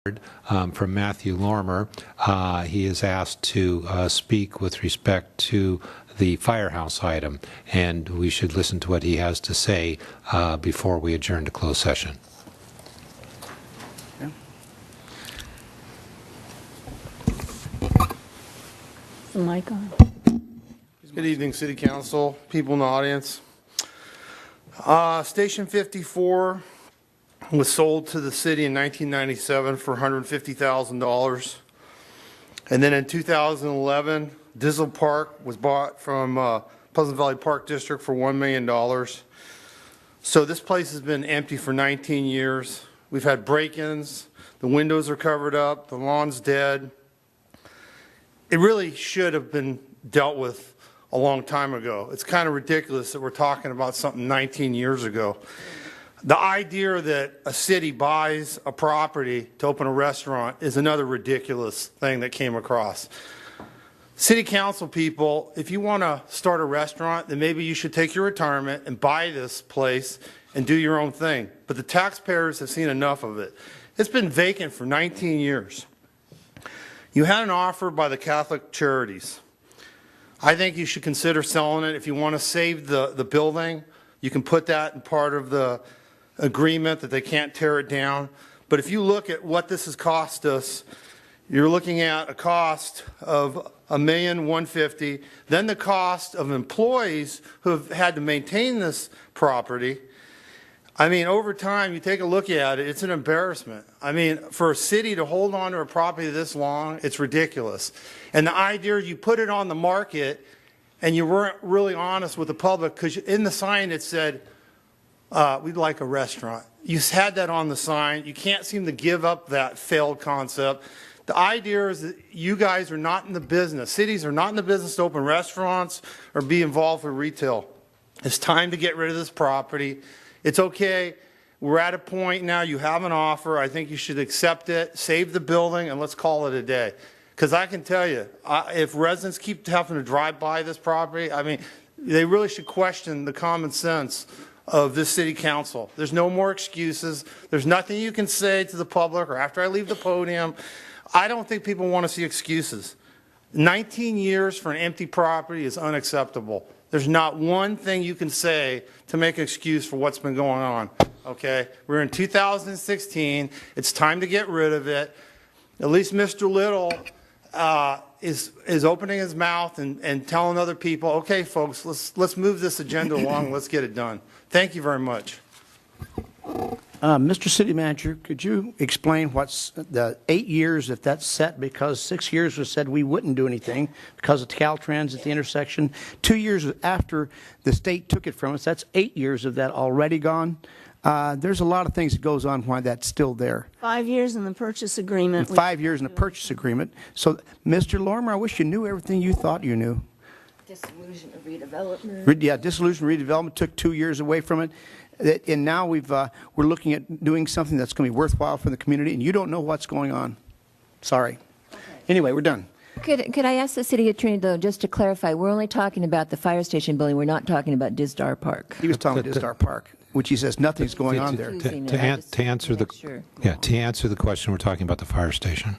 from Matthew Lormer. He is asked to speak with respect to the firehouse item, and we should listen to what he has to say before we adjourn to closed session. The mic on. Good evening, City Council, people in the audience. Station 54 was sold to the city in 1997 for $150,000. And then in 2011, Dizdar Park was bought from Pleasant Valley Park District for $1 million. So this place has been empty for 19 years. We've had break-ins, the windows are covered up, the lawn's dead. It really should have been dealt with a long time ago. It's kind of ridiculous that we're talking about something 19 years ago. The idea that a city buys a property to open a restaurant is another ridiculous thing that came across. City council people, if you want to start a restaurant, then maybe you should take your retirement and buy this place and do your own thing. But the taxpayers have seen enough of it. It's been vacant for 19 years. You had an offer by the Catholic Charities. I think you should consider selling it. If you want to save the building, you can put that in part of the agreement that they can't tear it down. But if you look at what this has cost us, you're looking at a cost of $1,150,000, then the cost of employees who have had to maintain this property. I mean, over time, you take a look at it, it's an embarrassment. I mean, for a city to hold on to a property this long, it's ridiculous. And the idea you put it on the market and you weren't really honest with the public, because in the sign it said, we'd like a restaurant. You had that on the sign. You can't seem to give up that failed concept. The idea is that you guys are not in the business. Cities are not in the business to open restaurants or be involved with retail. It's time to get rid of this property. It's okay. We're at a point now, you have an offer. I think you should accept it, save the building, and let's call it a day. Because I can tell you, if residents keep having to drive by this property, I mean, they really should question the common sense of this city council. There's no more excuses. There's nothing you can say to the public or after I leave the podium. I don't think people want to see excuses. 19 years for an empty property is unacceptable. There's not one thing you can say to make an excuse for what's been going on, okay? We're in 2016. It's time to get rid of it. At least Mr. Little is opening his mouth and telling other people, okay, folks, let's move this agenda along. Let's get it done. Thank you very much. Mr. City Manager, could you explain what's the 8 years, if that's set, because 6 years was said we wouldn't do anything because of Caltrans at the intersection. 2 years after the state took it from us, that's 8 years of that already gone. There's a lot of things that goes on why that's still there. 5 years in the purchase agreement. 5 years in the purchase agreement. So, Mr. Lormer, I wish you knew everything you thought you knew. Dissolution of redevelopment. Yeah, dissolution redevelopment took 2 years away from it. And now we're looking at doing something that's going to be worthwhile for the community, and you don't know what's going on. Sorry. Okay. Anyway, we're done. Could I ask the city attorney, though, just to clarify, we're only talking about the fire station building. We're not talking about Dizdar Park. He was talking about Dizdar Park, which he says nothing's going on there. To answer the question, we're talking about the fire station.